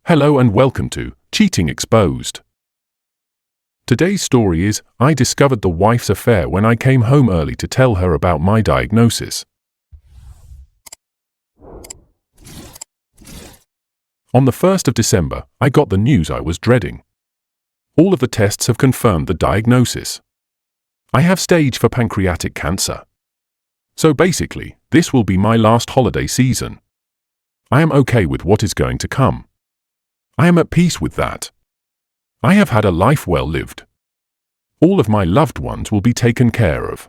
Hello and welcome to Cheating Exposed. Today's story is, I discovered the wife's affair when I came home early to tell her about my diagnosis. On the 1st of December, I got the news I was dreading. All of the tests have confirmed the diagnosis. I have stage 4 pancreatic cancer. So basically, this will be my last holiday season. I am okay with what is going to come. I am at peace with that. I have had a life well lived. All of my loved ones will be taken care of.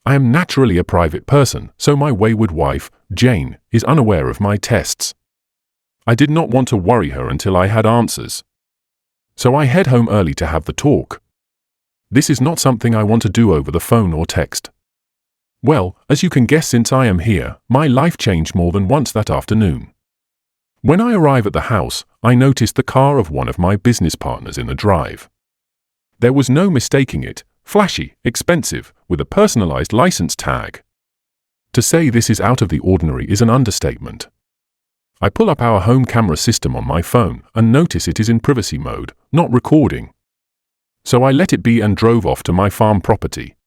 I am naturally a private person, so my wayward wife, Jane, is unaware of my tests. I did not want to worry her until I had answers. So I head home early to have the talk. This is not something I want to do over the phone or text. Well, as you can guess, since I am here, my life changed more than once that afternoon. When I arrive at the house, I noticed the car of one of my business partners in the drive. There was no mistaking it, flashy, expensive, with a personalized license tag. To say this is out of the ordinary is an understatement. I pull up our home camera system on my phone and notice it is in privacy mode, not recording. So I let it be and drove off to my farm property.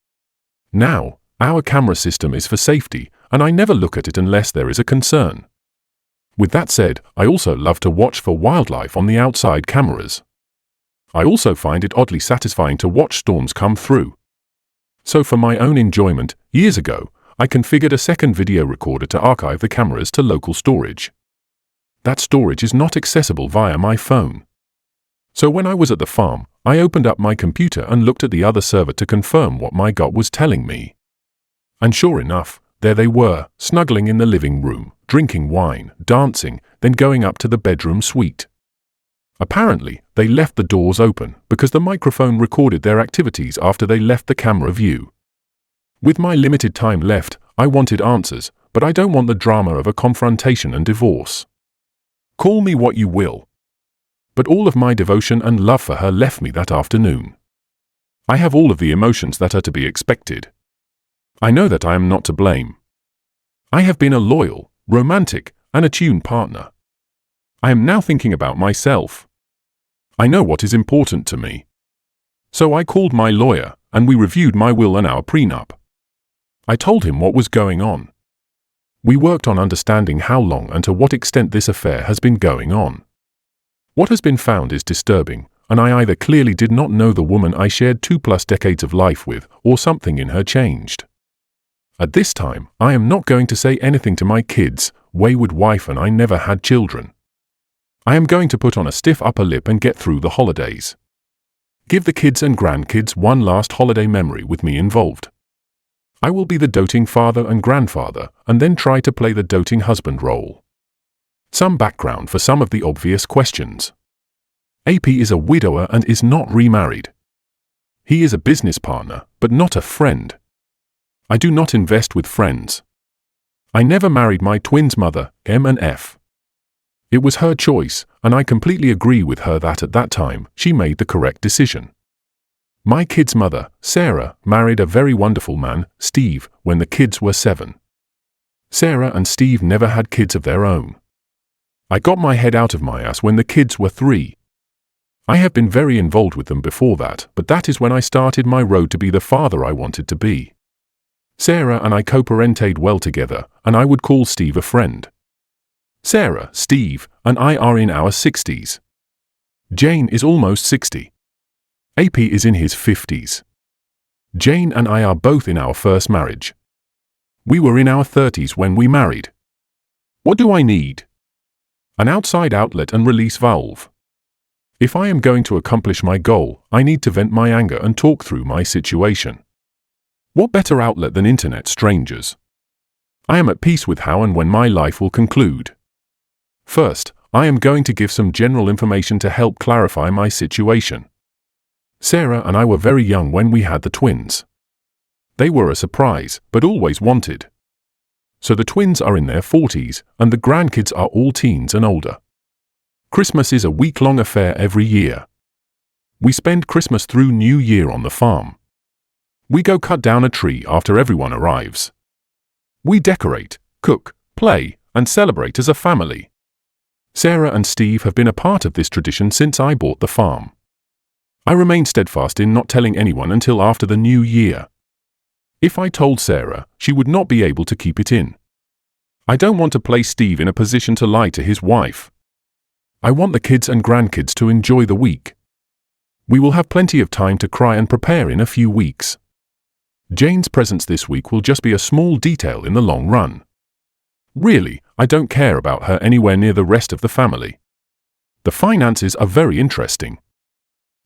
Now, our camera system is for safety, and I never look at it unless there is a concern. With that said, I also love to watch for wildlife on the outside cameras. I also find it oddly satisfying to watch storms come through. So for my own enjoyment, years ago, I configured a second video recorder to archive the cameras to local storage. That storage is not accessible via my phone. So when I was at the farm, I opened up my computer and looked at the other server to confirm what my gut was telling me. And sure enough, there they were, snuggling in the living room, drinking wine, dancing, then going up to the bedroom suite. Apparently, they left the doors open because the microphone recorded their activities after they left the camera view. With my limited time left, I wanted answers, but I don't want the drama of a confrontation and divorce. Call me what you will. But all of my devotion and love for her left me that afternoon. I have all of the emotions that are to be expected. I know that I am not to blame. I have been a loyal, romantic, and attuned partner. I am now thinking about myself. I know what is important to me. So I called my lawyer, and we reviewed my will and our prenup. I told him what was going on. We worked on understanding how long and to what extent this affair has been going on. What has been found is disturbing, and I either clearly did not know the woman I shared 2+ decades of life with, or something in her changed. At this time, I am not going to say anything to my kids, wayward wife, and I never had children. I am going to put on a stiff upper lip and get through the holidays. Give the kids and grandkids one last holiday memory with me involved. I will be the doting father and grandfather, and then try to play the doting husband role. Some background for some of the obvious questions. AP is a widower and is not remarried. He is a business partner, but not a friend. I do not invest with friends. I never married my twins' mother, M and F. It was her choice, and I completely agree with her that at that time, she made the correct decision. My kids' mother, Sarah, married a very wonderful man, Steve, when the kids were 7. Sarah and Steve never had kids of their own. I got my head out of my ass when the kids were 3. I have been very involved with them before that, but that is when I started my road to be the father I wanted to be. Sarah and I co-parented well together, and I would call Steve a friend. Sarah, Steve, and I are in our 60s. Jane is almost 60. AP is in his 50s. Jane and I are both in our first marriage. We were in our 30s when we married. What do I need? An outside outlet and release valve. If I am going to accomplish my goal, I need to vent my anger and talk through my situation. What better outlet than internet strangers? I am at peace with how and when my life will conclude. First, I am going to give some general information to help clarify my situation. Sarah and I were very young when we had the twins. They were a surprise, but always wanted. So the twins are in their 40s, and the grandkids are all teens and older. Christmas is a week-long affair every year. We spend Christmas through New Year on the farm. We go cut down a tree after everyone arrives. We decorate, cook, play, and celebrate as a family. Sarah and Steve have been a part of this tradition since I bought the farm. I remain steadfast in not telling anyone until after the new year. If I told Sarah, she would not be able to keep it in. I don't want to place Steve in a position to lie to his wife. I want the kids and grandkids to enjoy the week. We will have plenty of time to cry and prepare in a few weeks. Jane's presence this week will just be a small detail in the long run. Really, I don't care about her anywhere near the rest of the family. The finances are very interesting.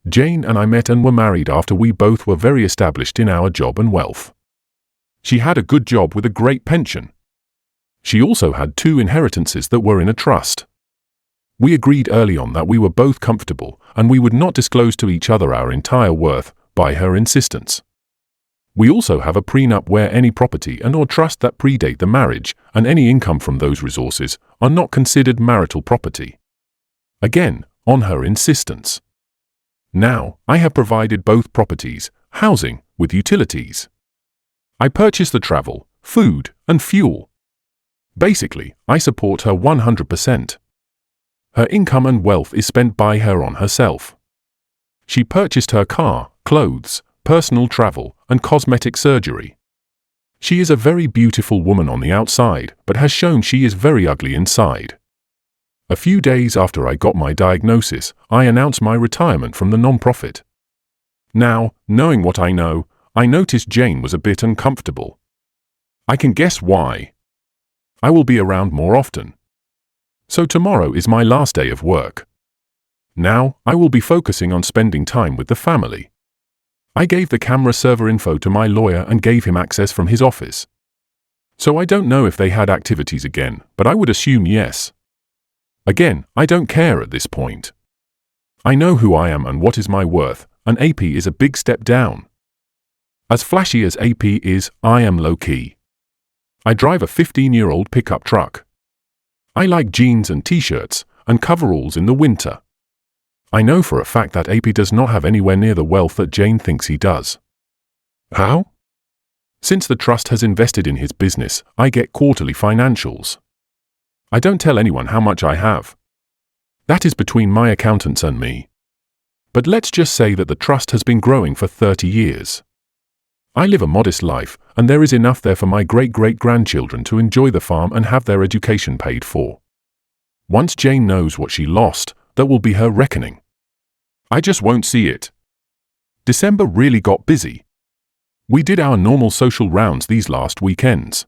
Jane and I met and were married after we both were very established in our job and wealth. She had a good job with a great pension. She also had 2 inheritances that were in a trust. We agreed early on that we were both comfortable and we would not disclose to each other our entire worth by her insistence. We also have a prenup where any property and/or trust that predate the marriage and any income from those resources are not considered marital property. Again, on her insistence. Now, I have provided both properties, housing, with utilities. I purchase the travel, food, and fuel. Basically, I support her 100%. Her income and wealth is spent by her on herself. She purchased her car, clothes, personal travel, and cosmetic surgery. She is a very beautiful woman on the outside, but has shown she is very ugly inside. A few days after I got my diagnosis, I announced my retirement from the non-profit. Now, knowing what I know, I noticed Jane was a bit uncomfortable. I can guess why. I will be around more often. So tomorrow is my last day of work. Now, I will be focusing on spending time with the family. I gave the camera server info to my lawyer and gave him access from his office. So I don't know if they had activities again, but I would assume yes. Again, I don't care at this point. I know who I am and what is my worth, and AP is a big step down. As flashy as AP is, I am low-key. I drive a 15-year-old pickup truck. I like jeans and t-shirts, and coveralls in the winter. I know for a fact that AP does not have anywhere near the wealth that Jane thinks he does. How? Since the trust has invested in his business, I get quarterly financials. I don't tell anyone how much I have. That is between my accountants and me. But let's just say that the trust has been growing for 30 years. I live a modest life, and there is enough there for my great-great-grandchildren to enjoy the farm and have their education paid for. Once Jane knows what she lost, that will be her reckoning. I just won't see it. December really got busy. We did our normal social rounds these last weekends.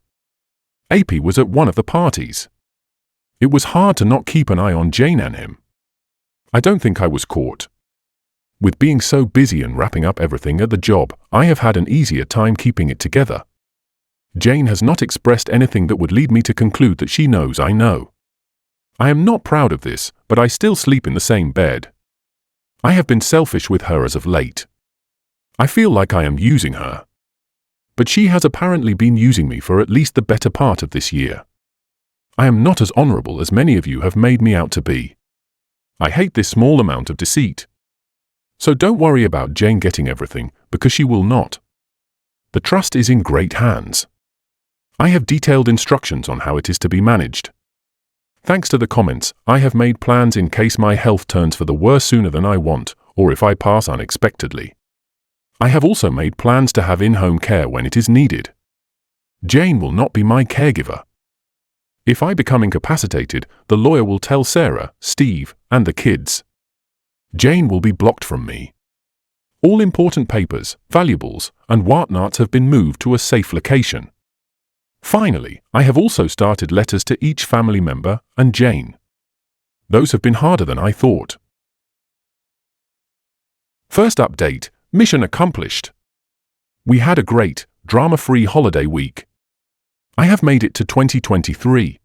AP was at one of the parties. It was hard to not keep an eye on Jane and him. I don't think I was caught. With being so busy and wrapping up everything at the job, I have had an easier time keeping it together. Jane has not expressed anything that would lead me to conclude that she knows I know. I am not proud of this, but I still sleep in the same bed. I have been selfish with her as of late. I feel like I am using her. But she has apparently been using me for at least the better part of this year. I am not as honorable as many of you have made me out to be. I hate this small amount of deceit. So don't worry about Jane getting everything, because she will not. The trust is in great hands. I have detailed instructions on how it is to be managed. Thanks to the comments, I have made plans in case my health turns for the worse sooner than I want, or if I pass unexpectedly. I have also made plans to have in-home care when it is needed. Jane will not be my caregiver. If I become incapacitated, the lawyer will tell Sarah, Steve, and the kids. Jane will be blocked from me. All important papers, valuables, and whatnots have been moved to a safe location. Finally, I have also started letters to each family member and Jane. Those have been harder than I thought. First update, mission accomplished. We had a great, drama-free holiday week. I have made it to 2023.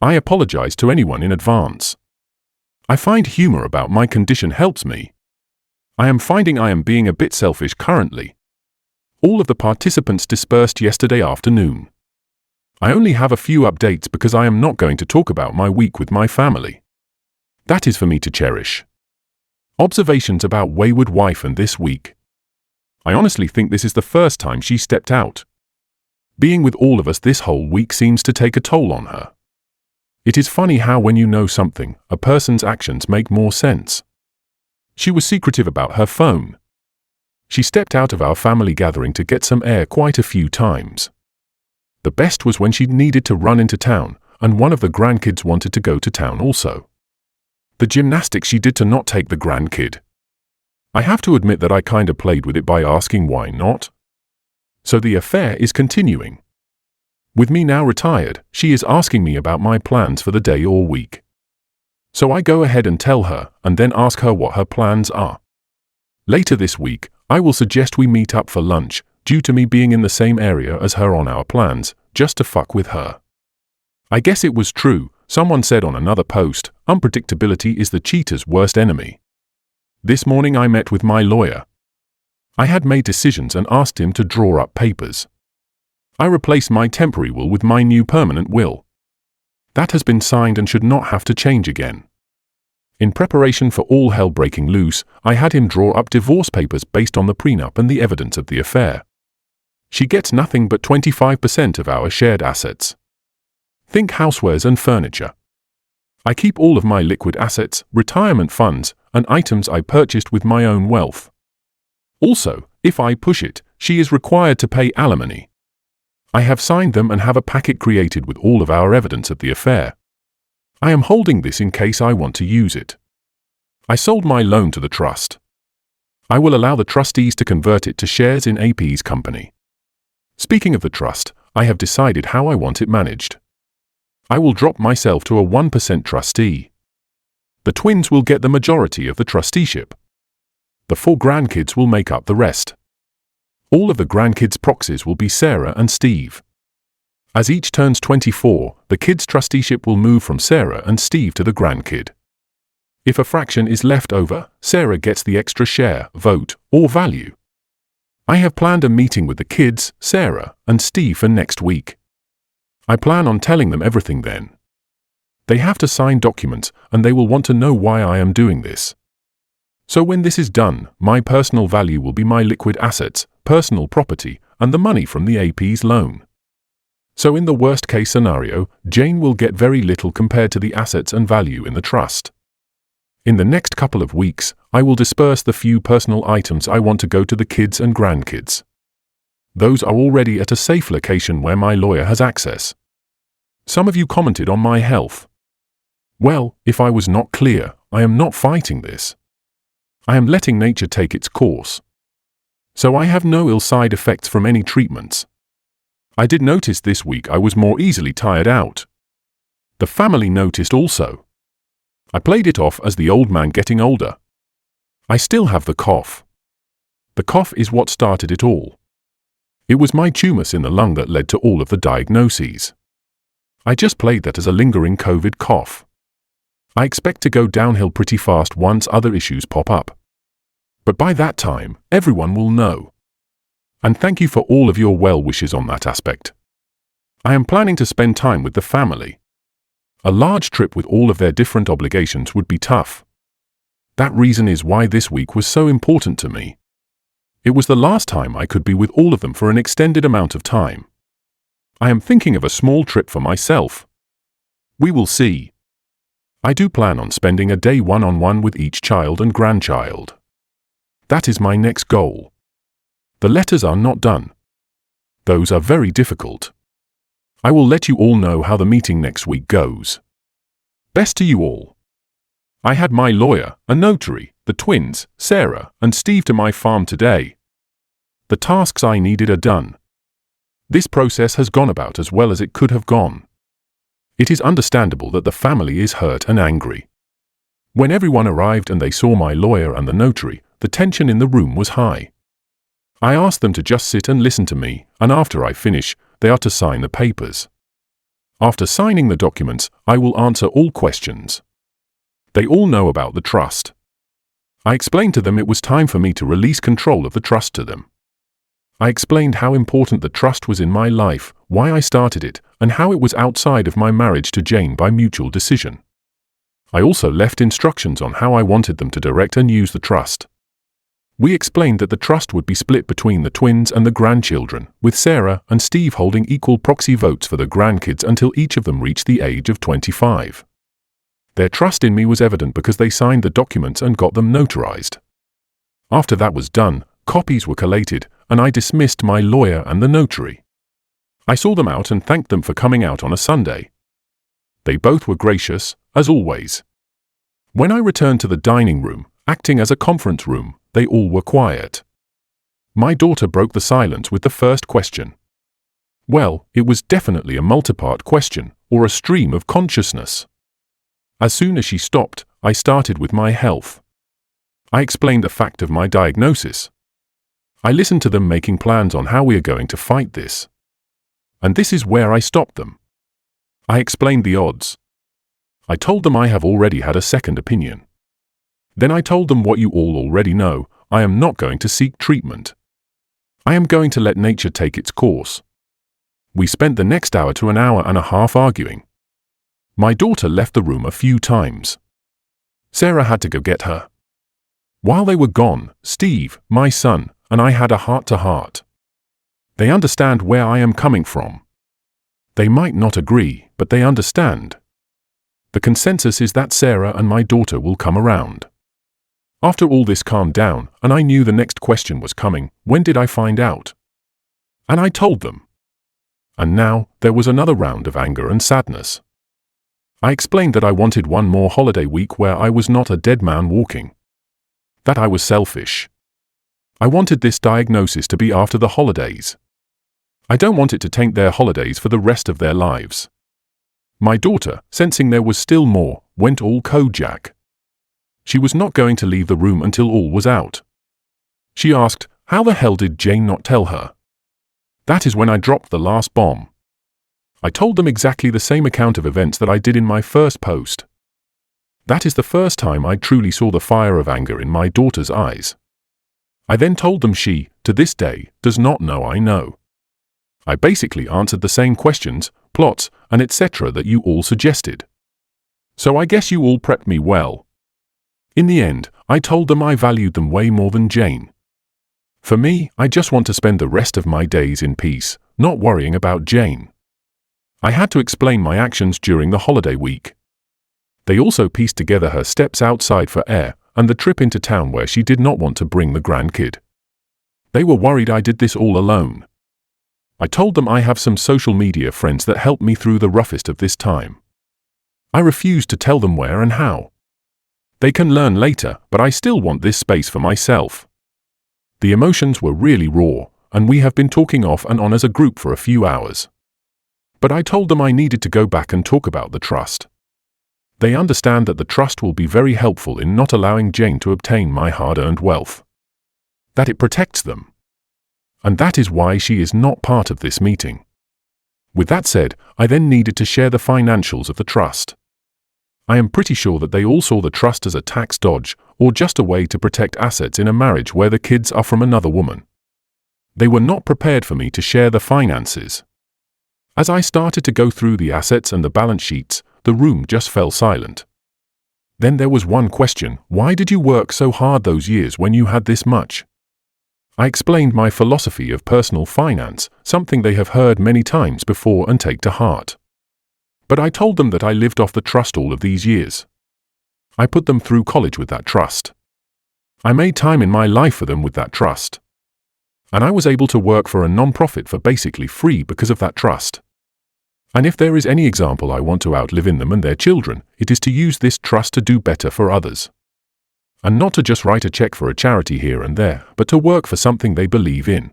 I apologize to anyone in advance. I find humor about my condition helps me. I am finding I am being a bit selfish currently. All of the participants dispersed yesterday afternoon. I only have a few updates because I am not going to talk about my week with my family. That is for me to cherish. Observations about wayward wife and this week. I honestly think this is the first time she stepped out. Being with all of us this whole week seems to take a toll on her. It is funny how when you know something, a person's actions make more sense. She was secretive about her phone. She stepped out of our family gathering to get some air quite a few times. The best was when she needed to run into town, and one of the grandkids wanted to go to town also. The gymnastics she did to not take the grandkid. I have to admit that I kinda played with it by asking why not. So the affair is continuing. With me now retired, she is asking me about my plans for the day or week. So I go ahead and tell her, and then ask her what her plans are. Later this week, I will suggest we meet up for lunch, due to me being in the same area as her on our plans, just to fuck with her. I guess it was true, someone said on another post, unpredictability is the cheater's worst enemy. This morning I met with my lawyer. I had made decisions and asked him to draw up papers. I replaced my temporary will with my new permanent will. That has been signed and should not have to change again. In preparation for all hell breaking loose, I had him draw up divorce papers based on the prenup and the evidence of the affair. She gets nothing but 25% of our shared assets. Think housewares and furniture. I keep all of my liquid assets, retirement funds, and items I purchased with my own wealth. Also, if I push it, she is required to pay alimony. I have signed them and have a packet created with all of our evidence of the affair. I am holding this in case I want to use it. I sold my loan to the trust. I will allow the trustees to convert it to shares in AP's company. Speaking of the trust, I have decided how I want it managed. I will drop myself to a 1% trustee. The twins will get the majority of the trusteeship. The 4 grandkids will make up the rest. All of the grandkids' proxies will be Sarah and Steve. As each turns 24, the kids' trusteeship will move from Sarah and Steve to the grandkid. If a fraction is left over, Sarah gets the extra share, vote, or value. I have planned a meeting with the kids, Sarah, and Steve for next week. I plan on telling them everything then. They have to sign documents, and they will want to know why I am doing this. So when this is done, my personal value will be my liquid assets, personal property, and the money from the AP's loan. So in the worst case scenario, Jane will get very little compared to the assets and value in the trust. In the next couple of weeks, I will disperse the few personal items I want to go to the kids and grandkids. Those are already at a safe location where my lawyer has access. Some of you commented on my health. Well, if I was not clear, I am not fighting this. I am letting nature take its course. So I have no ill side effects from any treatments. I did notice this week I was more easily tired out. The family noticed also. I played it off as the old man getting older. I still have the cough. The cough is what started it all. It was my tumors in the lung that led to all of the diagnoses. I just played that as a lingering COVID cough. I expect to go downhill pretty fast once other issues pop up. But by that time, everyone will know. And thank you for all of your well wishes on that aspect. I am planning to spend time with the family. A large trip with all of their different obligations would be tough. That reason is why this week was so important to me. It was the last time I could be with all of them for an extended amount of time. I am thinking of a small trip for myself. We will see. I do plan on spending a day one-on-one with each child and grandchild. That is my next goal. The letters are not done. Those are very difficult. I will let you all know how the meeting next week goes. Best to you all. I had my lawyer, a notary, the twins, Sarah, and Steve to my farm today. The tasks I needed are done. This process has gone about as well as it could have gone. It is understandable that the family is hurt and angry. When everyone arrived and they saw my lawyer and the notary, the tension in the room was high. I asked them to just sit and listen to me, and after I finish, they are to sign the papers. After signing the documents, I will answer all questions. They all know about the trust. I explained to them it was time for me to release control of the trust to them. I explained how important the trust was in my life, why I started it, and how it was outside of my marriage to Jane by mutual decision. I also left instructions on how I wanted them to direct and use the trust. We explained that the trust would be split between the twins and the grandchildren, with Sarah and Steve holding equal proxy votes for the grandkids until each of them reached the age of 25. Their trust in me was evident because they signed the documents and got them notarized. After that was done, copies were collated, and I dismissed my lawyer and the notary. I saw them out and thanked them for coming out on a Sunday. They both were gracious, as always. When I returned to the dining room, acting as a conference room, they all were quiet. My daughter broke the silence with the first question. Well, it was definitely a multipart question, or a stream of consciousness. As soon as she stopped, I started with my health. I explained the fact of my diagnosis. I listened to them making plans on how we are going to fight this. And this is where I stopped them. I explained the odds. I told them I have already had a second opinion. Then I told them what you all already know, I am not going to seek treatment. I am going to let nature take its course. We spent the next hour to an hour and a half arguing. My daughter left the room a few times. Sarah had to go get her. While they were gone, Steve, my son, and I had a heart-to-heart. They understand where I am coming from. They might not agree, but they understand. The consensus is that Sarah and my daughter will come around. After all this calmed down, and I knew the next question was coming, when did I find out? And I told them. And now, there was another round of anger and sadness. I explained that I wanted one more holiday week where I was not a dead man walking. That I was selfish. I wanted this diagnosis to be after the holidays. I don't want it to taint their holidays for the rest of their lives. My daughter, sensing there was still more, went all Kojak. She was not going to leave the room until all was out. She asked, how the hell did Jane not tell her? That is when I dropped the last bomb. I told them exactly the same account of events that I did in my first post. That is the first time I truly saw the fire of anger in my daughter's eyes. I then told them she, to this day, does not know I know. I basically answered the same questions, plots, and etc. that you all suggested. So I guess you all prepped me well. In the end, I told them I valued them way more than Jane. For me, I just want to spend the rest of my days in peace, not worrying about Jane. I had to explain my actions during the holiday week. They also pieced together her steps outside for air and the trip into town where she did not want to bring the grandkid. They were worried I did this all alone. I told them I have some social media friends that helped me through the roughest of this time. I refused to tell them where and how. They can learn later, but I still want this space for myself. The emotions were really raw, and we have been talking off and on as a group for a few hours. But I told them I needed to go back and talk about the trust. They understand that the trust will be very helpful in not allowing Jane to obtain my hard-earned wealth. That it protects them. And that is why she is not part of this meeting. With that said, I then needed to share the financials of the trust. I am pretty sure that they all saw the trust as a tax dodge, or just a way to protect assets in a marriage where the kids are from another woman. They were not prepared for me to share the finances. As I started to go through the assets and the balance sheets, the room just fell silent. Then there was one question: why did you work so hard those years when you had this much? I explained my philosophy of personal finance, something they have heard many times before and take to heart. But I told them that I lived off the trust all of these years. I put them through college with that trust. I made time in my life for them with that trust. And I was able to work for a non-profit for basically free because of that trust. And if there is any example I want to outlive in them and their children, it is to use this trust to do better for others. And not to just write a check for a charity here and there, but to work for something they believe in.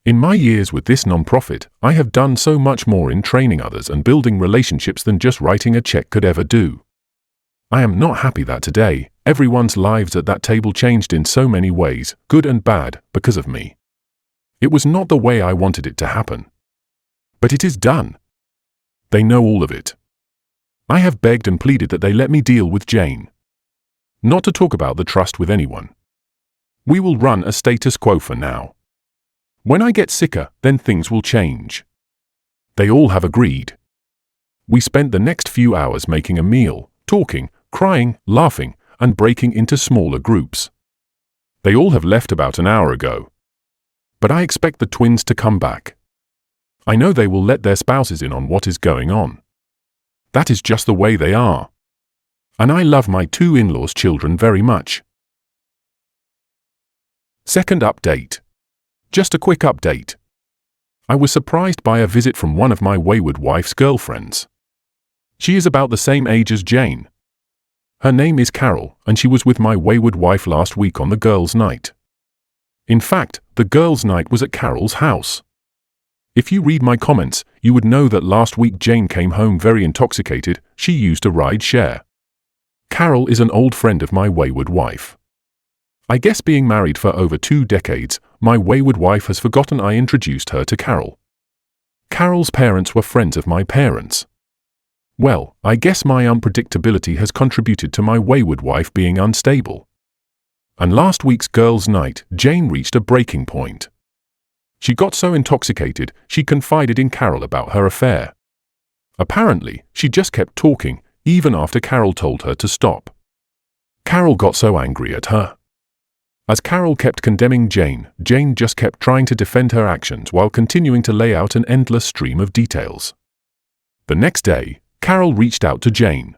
In my years with this non-profit, I have done so much more in training others and building relationships than just writing a check could ever do. I am not happy that today, everyone's lives at that table changed in so many ways, good and bad, because of me. It was not the way I wanted it to happen. But it is done. They know all of it. I have begged and pleaded that they let me deal with Jane. Not to talk about the trust with anyone. We will run a status quo for now. When I get sicker, then things will change. They all have agreed. We spent the next few hours making a meal, talking, crying, laughing, and breaking into smaller groups. They all have left about an hour ago. But I expect the twins to come back. I know they will let their spouses in on what is going on. That is just the way they are. And I love my two in-laws' children very much. Second update. Just a quick update. I was surprised by a visit from one of my wayward wife's girlfriends. She is about the same age as Jane. Her name is Carol, and she was with my wayward wife last week on the girls' night. In fact, the girls' night was at Carol's house. If you read my comments, you would know that last week Jane came home very intoxicated. She used a ride share. Carol is an old friend of my wayward wife. I guess being married for over 2 decades, my wayward wife has forgotten I introduced her to Carol. Carol's parents were friends of my parents. Well, I guess my unpredictability has contributed to my wayward wife being unstable. And last week's girls' night, Jane reached a breaking point. She got so intoxicated, she confided in Carol about her affair. Apparently, she just kept talking, even after Carol told her to stop. Carol got so angry at her. As Carol kept condemning Jane, Jane just kept trying to defend her actions while continuing to lay out an endless stream of details. The next day, Carol reached out to Jane.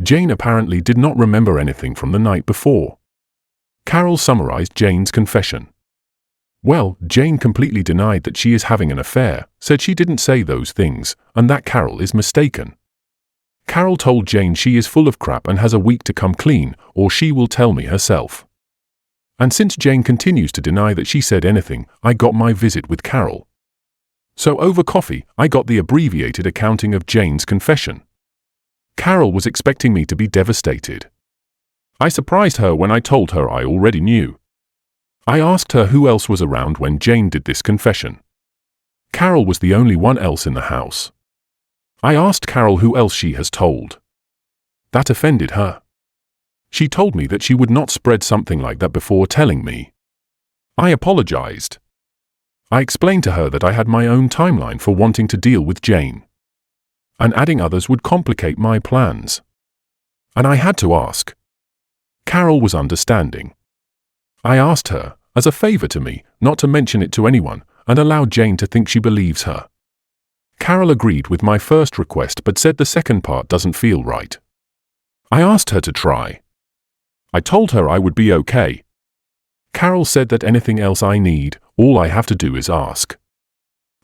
Jane apparently did not remember anything from the night before. Carol summarized Jane's confession. Well, Jane completely denied that she is having an affair, said she didn't say those things, and that Carol is mistaken. Carol told Jane she is full of crap and has a week to come clean, or she will tell me herself. And since Jane continues to deny that she said anything, I got my visit with Carol. So over coffee, I got the abbreviated accounting of Jane's confession. Carol was expecting me to be devastated. I surprised her when I told her I already knew. I asked her who else was around when Jane did this confession. Carol was the only one else in the house. I asked Carol who else she has told. That offended her. She told me that she would not spread something like that before telling me. I apologized. I explained to her that I had my own timeline for wanting to deal with Jane. And adding others would complicate my plans. And I had to ask. Carol was understanding. I asked her, as a favor to me, not to mention it to anyone, and allow Jane to think she believes her. Carol agreed with my first request but said the second part doesn't feel right. I asked her to try. I told her I would be okay. Carol said that anything else I need, all I have to do is ask.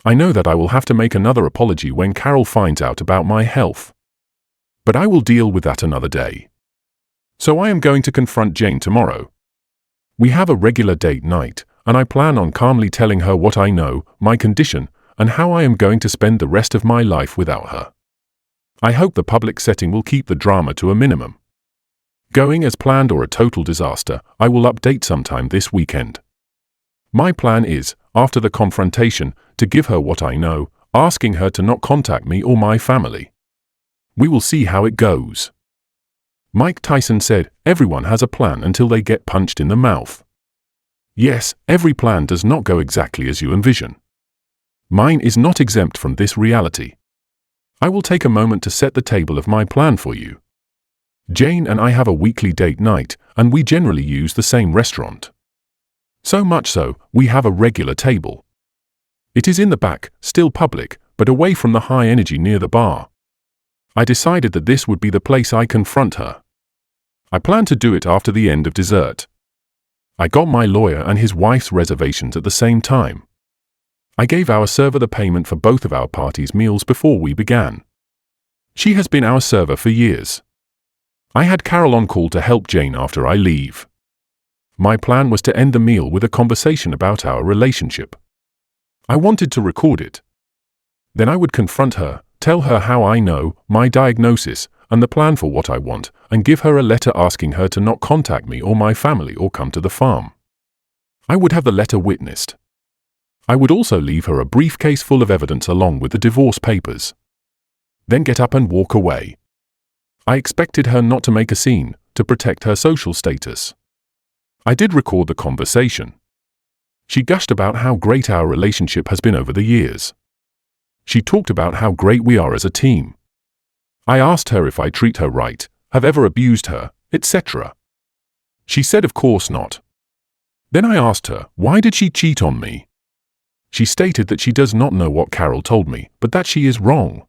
I know that I will have to make another apology when Carol finds out about my health. But I will deal with that another day. So I am going to confront Jane tomorrow. We have a regular date night, and I plan on calmly telling her what I know, my condition, and how I am going to spend the rest of my life without her. I hope the public setting will keep the drama to a minimum. Going as planned or a total disaster, I will update sometime this weekend. My plan is, after the confrontation, to give her what I know, asking her to not contact me or my family. We will see how it goes. Mike Tyson said, everyone has a plan until they get punched in the mouth. Yes, every plan does not go exactly as you envision. Mine is not exempt from this reality. I will take a moment to set the table of my plan for you. Jane and I have a weekly date night, and we generally use the same restaurant. So much so, we have a regular table. It is in the back, still public, but away from the high energy near the bar. I decided that this would be the place I confront her. I plan to do it after the end of dessert. I got my lawyer and his wife's reservations at the same time. I gave our server the payment for both of our party's meals before we began. She has been our server for years. I had Carol on call to help Jane after I leave. My plan was to end the meal with a conversation about our relationship. I wanted to record it. Then I would confront her, tell her how I know, my diagnosis, and the plan for what I want, and give her a letter asking her to not contact me or my family or come to the farm. I would have the letter witnessed. I would also leave her a briefcase full of evidence along with the divorce papers. Then get up and walk away. I expected her not to make a scene, to protect her social status. I did record the conversation. She gushed about how great our relationship has been over the years. She talked about how great we are as a team. I asked her if I treat her right, have ever abused her, etc. She said of course not. Then I asked her, why did she cheat on me? She stated that she does not know what Carol told me, but that she is wrong.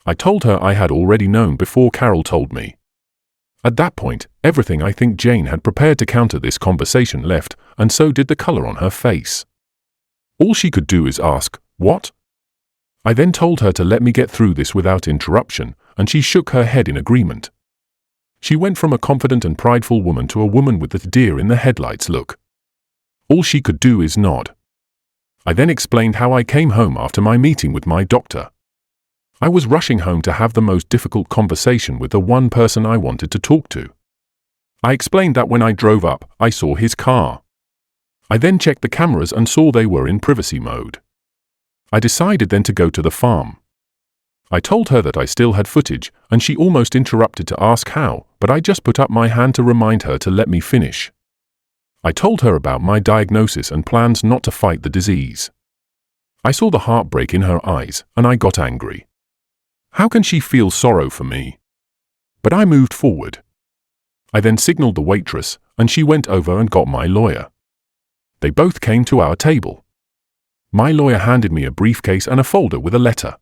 I told her I had already known before Carol told me. At that point, everything I think Jane had prepared to counter this conversation left, and so did the color on her face. All she could do is ask, "What?" I then told her to let me get through this without interruption, and she shook her head in agreement. She went from a confident and prideful woman to a woman with the deer in the headlights look. All she could do is nod. I then explained how I came home after my meeting with my doctor. I was rushing home to have the most difficult conversation with the one person I wanted to talk to. I explained that when I drove up, I saw his car. I then checked the cameras and saw they were in privacy mode. I decided then to go to the farm. I told her that I still had footage, and she almost interrupted to ask how, but I just put up my hand to remind her to let me finish. I told her about my diagnosis and plans not to fight the disease. I saw the heartbreak in her eyes, and I got angry. How can she feel sorrow for me? But I moved forward. I then signaled the waitress, and she went over and got my lawyer. They both came to our table. My lawyer handed me a briefcase and a folder with a letter.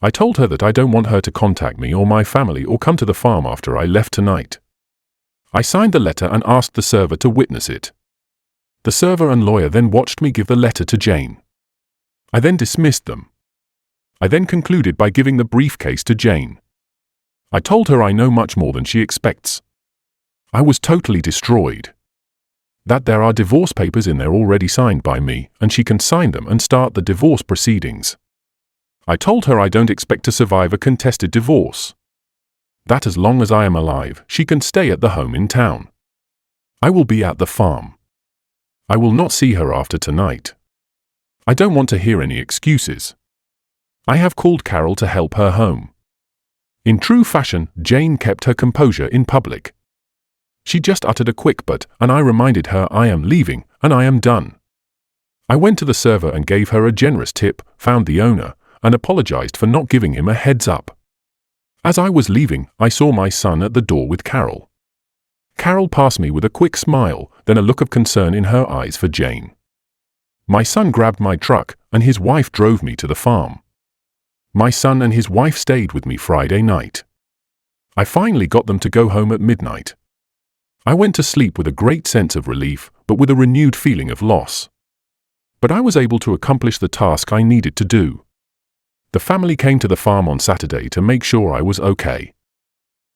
I told her that I don't want her to contact me or my family or come to the farm after I left tonight. I signed the letter and asked the server to witness it. The server and lawyer then watched me give the letter to Jane. I then dismissed them. I then concluded by giving the briefcase to Jane. I told her I know much more than she expects. I was totally destroyed. That there are divorce papers in there already signed by me, and she can sign them and start the divorce proceedings. I told her I don't expect to survive a contested divorce. That as long as I am alive, she can stay at the home in town. I will be at the farm. I will not see her after tonight. I don't want to hear any excuses. I have called Carol to help her home. In true fashion, Jane kept her composure in public. She just uttered a quick but, and I reminded her I am leaving, and I am done. I went to the server and gave her a generous tip, found the owner, and apologized for not giving him a heads up. As I was leaving, I saw my son at the door with Carol. Carol passed me with a quick smile, then a look of concern in her eyes for Jane. My son grabbed my truck, and his wife drove me to the farm. My son and his wife stayed with me Friday night. I finally got them to go home at midnight. I went to sleep with a great sense of relief, but with a renewed feeling of loss. But I was able to accomplish the task I needed to do. The family came to the farm on Saturday to make sure I was okay.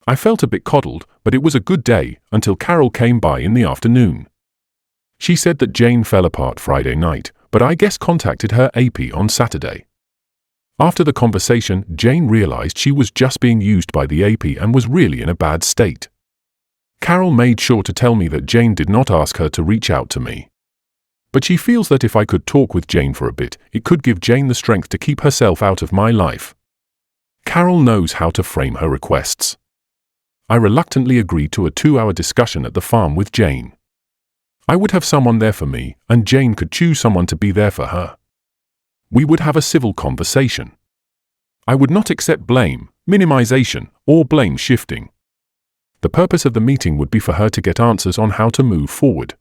I felt a bit coddled, but it was a good day until Carol came by in the afternoon. She said that Jane fell apart Friday night, but I guess contacted her AP on Saturday. After the conversation, Jane realized she was just being used by the AP and was really in a bad state. Carol made sure to tell me that Jane did not ask her to reach out to me. But she feels that if I could talk with Jane for a bit, it could give Jane the strength to keep herself out of my life. Carol knows how to frame her requests. I reluctantly agreed to a 2-hour discussion at the farm with Jane. I would have someone there for me, and Jane could choose someone to be there for her. We would have a civil conversation. I would not accept blame, minimization, or blame shifting. The purpose of the meeting would be for her to get answers on how to move forward.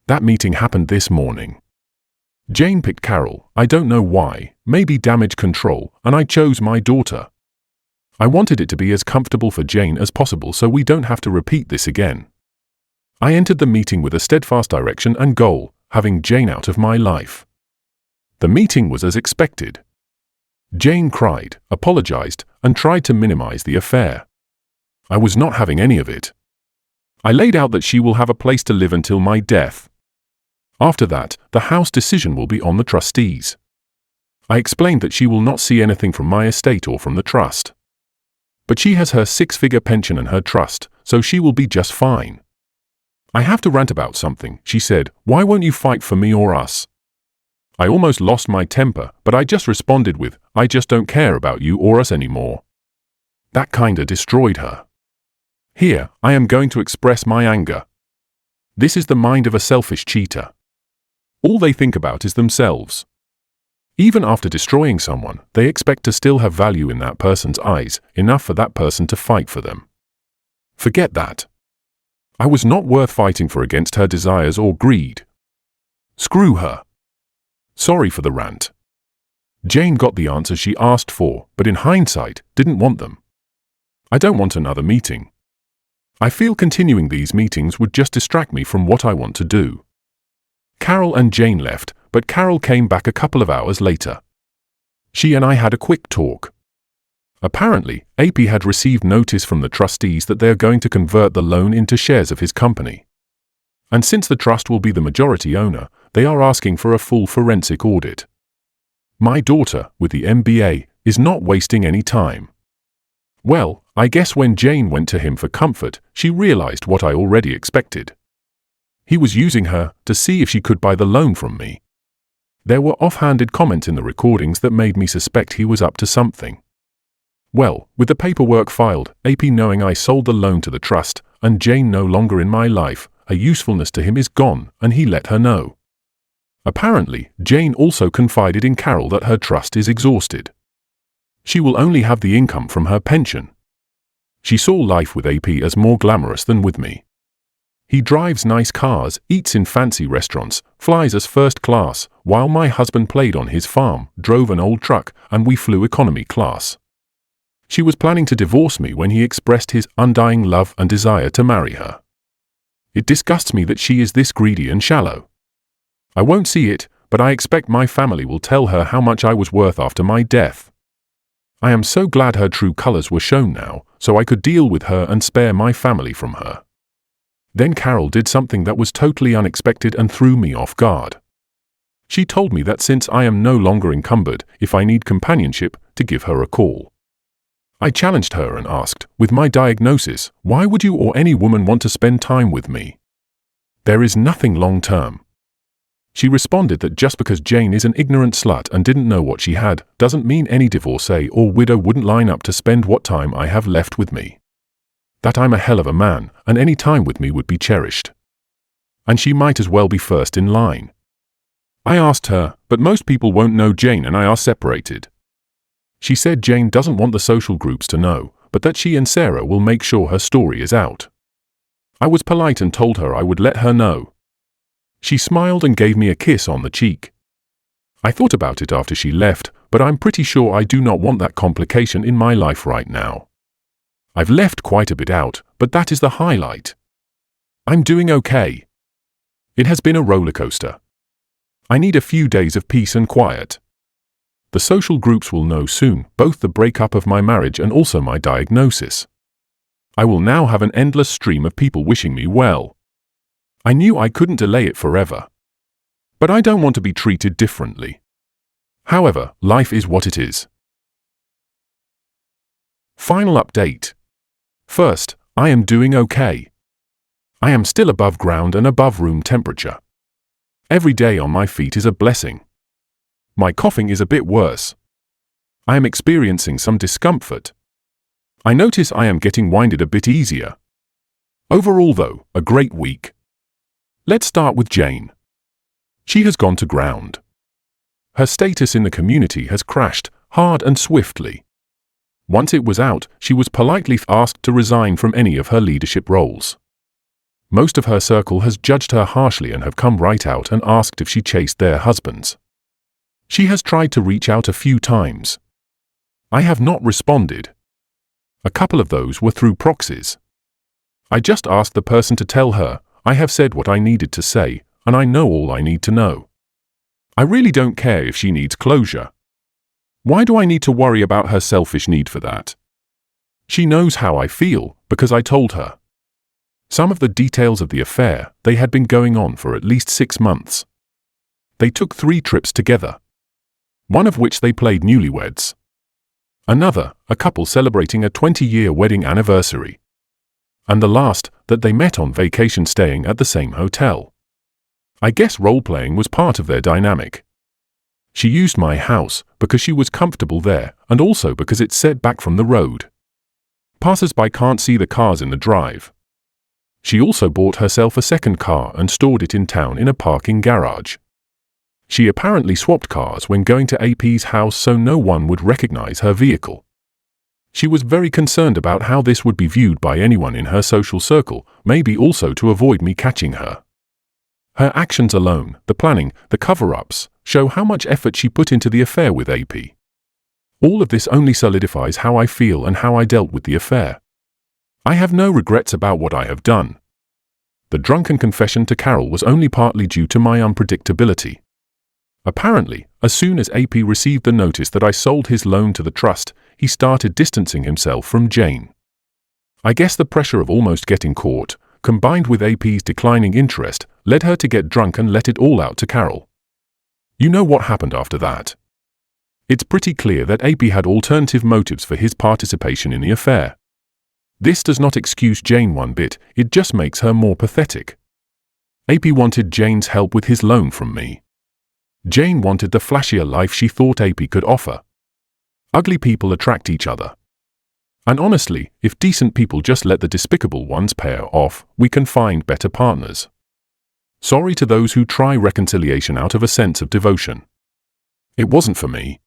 That meeting happened this morning. Jane picked Carol, I don't know why, maybe damage control, and I chose my daughter. I wanted it to be as comfortable for Jane as possible so we don't have to repeat this again. I entered the meeting with a steadfast direction and goal, having Jane out of my life. The meeting was as expected. Jane cried, apologized, and tried to minimize the affair. I was not having any of it. I laid out that she will have a place to live until my death. After that, the house decision will be on the trustees. I explained that she will not see anything from my estate or from the trust. But she has her 6-figure pension and her trust, so she will be just fine. I have to rant about something, she said, why won't you fight for me or us? I almost lost my temper, but I just responded with, I just don't care about you or us anymore. That kinda destroyed her. Here, I am going to express my anger. This is the mind of a selfish cheater. All they think about is themselves. Even after destroying someone, they expect to still have value in that person's eyes, enough for that person to fight for them. Forget that. I was not worth fighting for against her desires or greed. Screw her. Sorry for the rant. Jane got the answers she asked for, but in hindsight, didn't want them. I don't want another meeting. I feel continuing these meetings would just distract me from what I want to do. Carol and Jane left, but Carol came back a couple of hours later. She and I had a quick talk. Apparently, AP had received notice from the trustees that they are going to convert the loan into shares of his company. And since the trust will be the majority owner, they are asking for a full forensic audit. My daughter, with the MBA, is not wasting any time. Well, I guess when Jane went to him for comfort, she realized what I already expected. He was using her to see if she could buy the loan from me. There were offhanded comments in the recordings that made me suspect he was up to something. Well, with the paperwork filed, AP knowing I sold the loan to the trust, and Jane no longer in my life, her usefulness to him is gone, and he let her know. Apparently, Jane also confided in Carol that her trust is exhausted. She will only have the income from her pension. She saw life with AP as more glamorous than with me. He drives nice cars, eats in fancy restaurants, flies as first class, while my husband played on his farm, drove an old truck, and we flew economy class. She was planning to divorce me when he expressed his undying love and desire to marry her. It disgusts me that she is this greedy and shallow. I won't see it, but I expect my family will tell her how much I was worth after my death. I am so glad her true colors were shown now, so I could deal with her and spare my family from her. Then Carol did something that was totally unexpected and threw me off guard. She told me that since I am no longer encumbered, if I need companionship, to give her a call. I challenged her and asked, with my diagnosis, why would you or any woman want to spend time with me? There is nothing long-term. She responded that just because Jane is an ignorant slut and didn't know what she had, doesn't mean any divorcee or widow wouldn't line up to spend what time I have left with me. That I'm a hell of a man, and any time with me would be cherished. And she might as well be first in line. I asked her, but most people won't know Jane and I are separated. She said Jane doesn't want the social groups to know, but that she and Sarah will make sure her story is out. I was polite and told her I would let her know. She smiled and gave me a kiss on the cheek. I thought about it after she left, but I'm pretty sure I do not want that complication in my life right now. I've left quite a bit out, but that is the highlight. I'm doing okay. It has been a roller coaster. I need a few days of peace and quiet. The social groups will know soon, both the breakup of my marriage and also my diagnosis. I will now have an endless stream of people wishing me well. I knew I couldn't delay it forever. But I don't want to be treated differently. However, life is what it is. Final update. First, I am doing okay. I am still above ground and above room temperature. Every day on my feet is a blessing. My coughing is a bit worse. I am experiencing some discomfort. I notice I am getting winded a bit easier. Overall though, a great week. Let's start with Jane. She has gone to ground. Her status in the community has crashed, hard and swiftly. Once it was out, she was politely asked to resign from any of her leadership roles. Most of her circle has judged her harshly and have come right out and asked if she chased their husbands. She has tried to reach out a few times. I have not responded. A couple of those were through proxies. I just asked the person to tell her, I have said what I needed to say, and I know all I need to know. I really don't care if she needs closure. Why do I need to worry about her selfish need for that? She knows how I feel, because I told her. Some of the details of the affair, they had been going on for at least 6 months. They took 3 trips together. One of which they played newlyweds. Another, a couple celebrating a 20-year wedding anniversary. And the last, that they met on vacation staying at the same hotel. I guess role-playing was part of their dynamic. She used my house because she was comfortable there and also because it's set back from the road. Passers-by can't see the cars in the drive. She also bought herself a second car and stored it in town in a parking garage. She apparently swapped cars when going to AP's house so no one would recognize her vehicle. She was very concerned about how this would be viewed by anyone in her social circle, maybe also to avoid me catching her. Her actions alone, the planning, the cover-ups, show how much effort she put into the affair with AP. All of this only solidifies how I feel and how I dealt with the affair. I have no regrets about what I have done. The drunken confession to Carol was only partly due to my unpredictability. Apparently, as soon as AP received the notice that I sold his loan to the trust, he started distancing himself from Jane. I guess the pressure of almost getting caught, combined with AP's declining interest, led her to get drunk and let it all out to Carol. You know what happened after that. It's pretty clear that AP had alternative motives for his participation in the affair. This does not excuse Jane one bit, it just makes her more pathetic. AP wanted Jane's help with his loan from me. Jane wanted the flashier life she thought AP could offer. Ugly people attract each other. And honestly, if decent people just let the despicable ones pair off, we can find better partners. Sorry to those who try reconciliation out of a sense of devotion. It wasn't for me.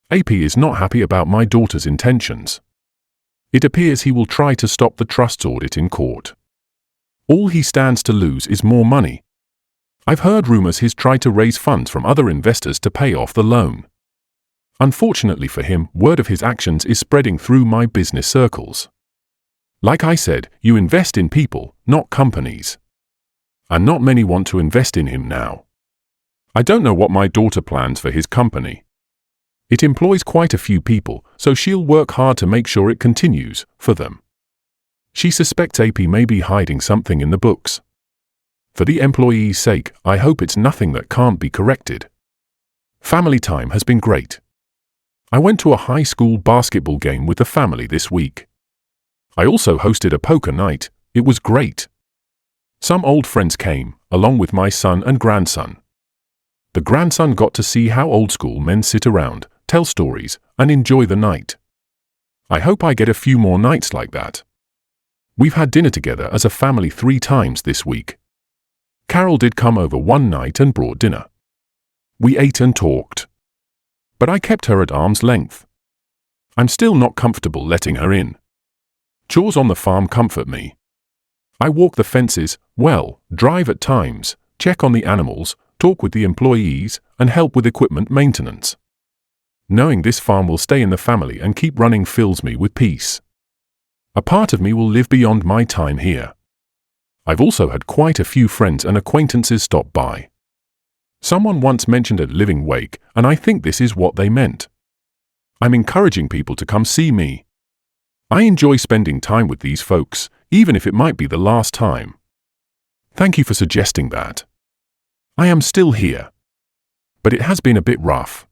AP is not happy about my daughter's intentions. It appears he will try to stop the trust's audit in court. All he stands to lose is more money. I've heard rumors he's tried to raise funds from other investors to pay off the loan. Unfortunately for him, word of his actions is spreading through my business circles. Like I said, you invest in people, not companies. And not many want to invest in him now. I don't know what my daughter plans for his company. It employs quite a few people, so she'll work hard to make sure it continues, for them. She suspects AP may be hiding something in the books. For the employee's sake, I hope it's nothing that can't be corrected. Family time has been great. I went to a high school basketball game with the family this week. I also hosted a poker night. It was great. Some old friends came, along with my son and grandson. The grandson got to see how old school men sit around, tell stories, and enjoy the night. I hope I get a few more nights like that. We've had dinner together as a family 3 times this week. Carol did come over one night and brought dinner. We ate and talked. But I kept her at arm's length. I'm still not comfortable letting her in. Chores on the farm comfort me. I walk the fences, drive at times, check on the animals, talk with the employees, and help with equipment maintenance. Knowing this farm will stay in the family and keep running fills me with peace. A part of me will live beyond my time here. I've also had quite a few friends and acquaintances stop by. Someone once mentioned a living wake, and I think this is what they meant. I'm encouraging people to come see me. I enjoy spending time with these folks, even if it might be the last time. Thank you for suggesting that. I am still here. But it has been a bit rough.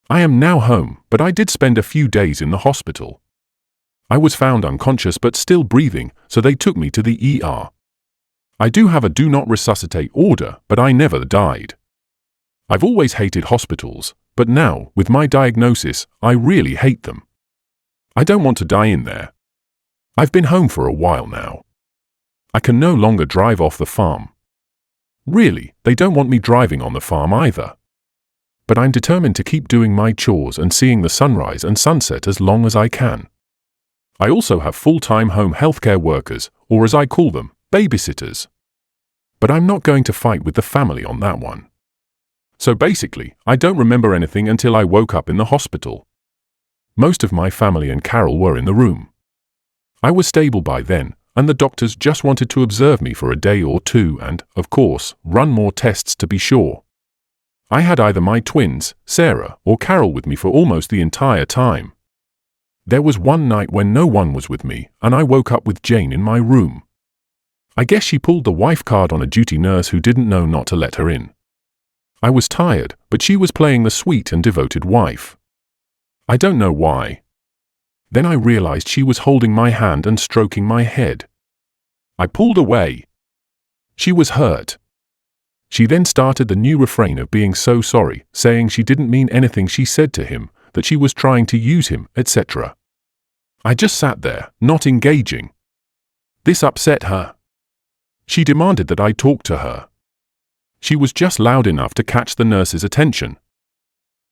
I am now home, but I did spend a few days in the hospital. I was found unconscious but still breathing, so they took me to the ER. I do have a do not resuscitate order, but I never died. I've always hated hospitals, but now, with my diagnosis, I really hate them. I don't want to die in there. I've been home for a while now. I can no longer drive off the farm. Really, they don't want me driving on the farm either. But I'm determined to keep doing my chores and seeing the sunrise and sunset as long as I can. I also have full-time home healthcare workers, or as I call them, babysitters. But I'm not going to fight with the family on that one. So basically, I don't remember anything until I woke up in the hospital. Most of my family and Carol were in the room. I was stable by then, and the doctors just wanted to observe me for a day or two and, of course, run more tests to be sure. I had either my twins, Sarah, or Carol with me for almost the entire time. There was one night when no one was with me, and I woke up with Jane in my room. I guess she pulled the wife card on a duty nurse who didn't know not to let her in. I was tired, but she was playing the sweet and devoted wife. I don't know why. Then I realized she was holding my hand and stroking my head. I pulled away. She was hurt. She then started the new refrain of being so sorry, saying she didn't mean anything she said to him, that she was trying to use him, etc. I just sat there, not engaging. This upset her. She demanded that I talk to her. She was just loud enough to catch the nurse's attention.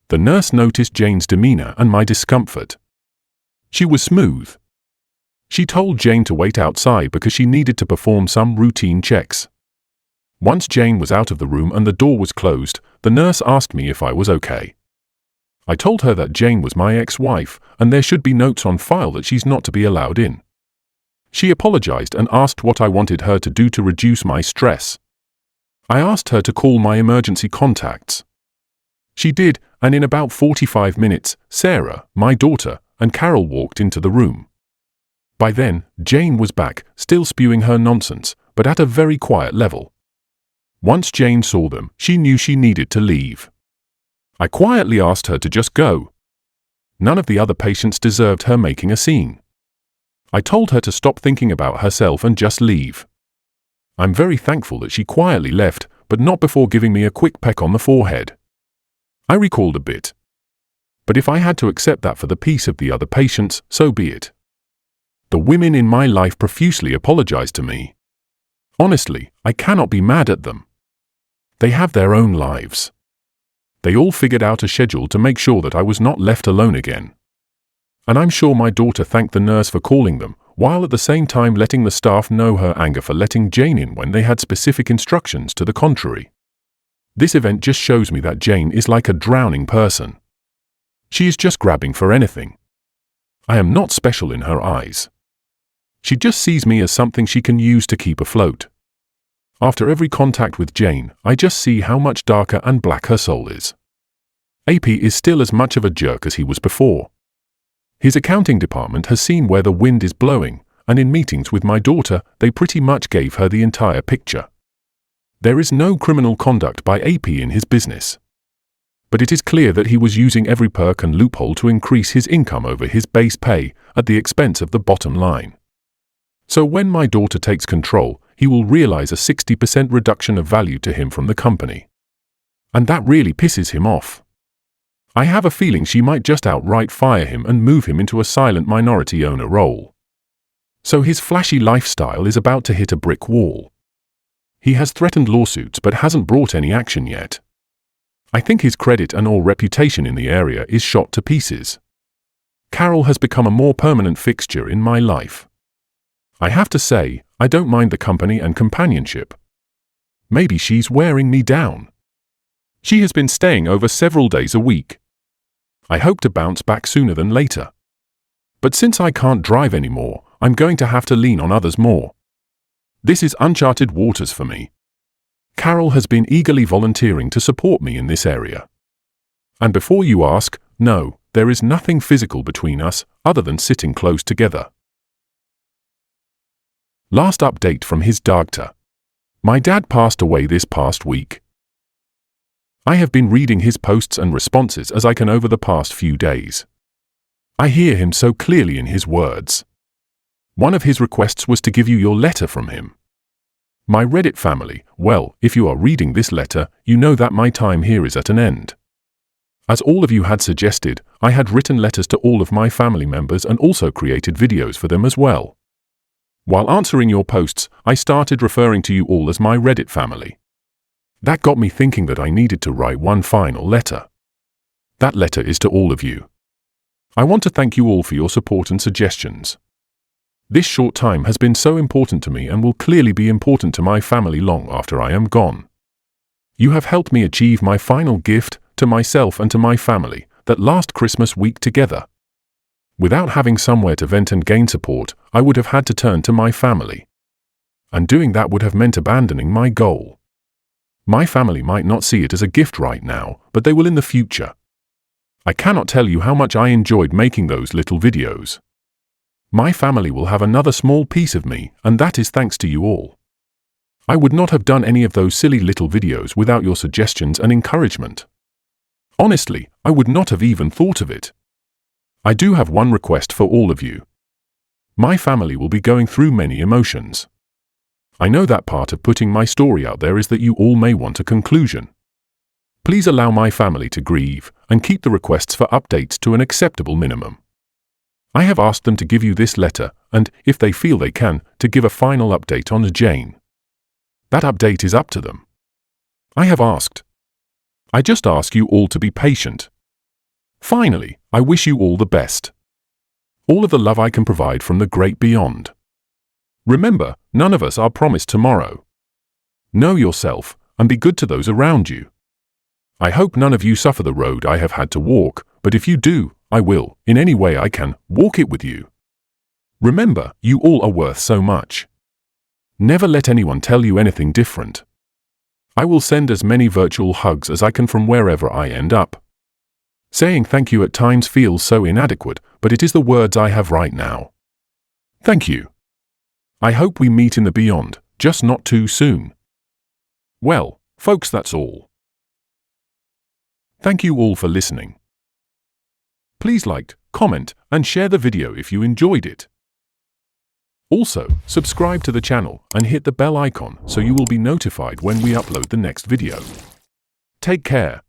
The nurse noticed Jane's demeanor and my discomfort. She was smooth. She told Jane to wait outside because she needed to perform some routine checks. Once Jane was out of the room and the door was closed, the nurse asked me if I was okay. I told her that Jane was my ex-wife and there should be notes on file that she's not to be allowed in. She apologized and asked what I wanted her to do to reduce my stress. I asked her to call my emergency contacts. She did, and in about 45 minutes, Sarah, my daughter, and Carol walked into the room. By then, Jane was back, still spewing her nonsense, but at a very quiet level. Once Jane saw them, she knew she needed to leave. I quietly asked her to just go. None of the other patients deserved her making a scene. I told her to stop thinking about herself and just leave. I'm very thankful that she quietly left, but not before giving me a quick peck on the forehead. I recoiled a bit. But if I had to accept that for the peace of the other patients, so be it. The women in my life profusely apologized to me. Honestly, I cannot be mad at them. They have their own lives. They all figured out a schedule to make sure that I was not left alone again. And I'm sure my daughter thanked the nurse for calling them, while at the same time letting the staff know her anger for letting Jane in when they had specific instructions to the contrary. This event just shows me that Jane is like a drowning person. She is just grabbing for anything. I am not special in her eyes. She just sees me as something she can use to keep afloat. After every contact with Jane, I just see how much darker and black her soul is. AP is still as much of a jerk as he was before. His accounting department has seen where the wind is blowing, and in meetings with my daughter, they pretty much gave her the entire picture. There is no criminal conduct by AP in his business. But it is clear that he was using every perk and loophole to increase his income over his base pay at the expense of the bottom line. So when my daughter takes control, he will realize a 60% reduction of value to him from the company. And that really pisses him off. I have a feeling she might just outright fire him and move him into a silent minority owner role. So his flashy lifestyle is about to hit a brick wall. He has threatened lawsuits but hasn't brought any action yet. I think his credit and or reputation in the area is shot to pieces. Carol has become a more permanent fixture in my life. I have to say, I don't mind the company and companionship. Maybe she's wearing me down. She has been staying over several days a week. I hope to bounce back sooner than later. But since I can't drive anymore, I'm going to have to lean on others more. This is uncharted waters for me. Carol has been eagerly volunteering to support me in this area. And before you ask, no, there is nothing physical between us other than sitting close together. Last update from his doctor. My dad passed away this past week. I have been reading his posts and responses as I can over the past few days. I hear him so clearly in his words. One of his requests was to give you your letter from him. My Reddit family, well, if you are reading this letter, you know that my time here is at an end. As all of you had suggested, I had written letters to all of my family members and also created videos for them as well. While answering your posts, I started referring to you all as my Reddit family. That got me thinking that I needed to write one final letter. That letter is to all of you. I want to thank you all for your support and suggestions. This short time has been so important to me and will clearly be important to my family long after I am gone. You have helped me achieve my final gift to myself and to my family, that last Christmas week together. Without having somewhere to vent and gain support, I would have had to turn to my family. And doing that would have meant abandoning my goal. My family might not see it as a gift right now, but they will in the future. I cannot tell you how much I enjoyed making those little videos. My family will have another small piece of me, and that is thanks to you all. I would not have done any of those silly little videos without your suggestions and encouragement. Honestly, I would not have even thought of it. I do have one request for all of you. My family will be going through many emotions. I know that part of putting my story out there is that you all may want a conclusion. Please allow my family to grieve and keep the requests for updates to an acceptable minimum. I have asked them to give you this letter and, if they feel they can, to give a final update on Jane. That update is up to them. I have asked. I just ask you all to be patient. Finally, I wish you all the best. all of the love I can provide from the great beyond. Remember, none of us are promised tomorrow. Know yourself and be good to those around you. I hope none of you suffer the road I have had to walk, but if you do, I will, in any way I can, walk it with you. Remember, you all are worth so much. Never let anyone tell you anything different. I will send as many virtual hugs as I can from wherever I end up. Saying thank you at times feels so inadequate, but it is the words I have right now. Thank you. I hope we meet in the beyond, just not too soon. Well, folks, that's all. Thank you all for listening. Please like, comment, and share the video if you enjoyed it. Also, subscribe to the channel and hit the bell icon so you will be notified when we upload the next video. Take care.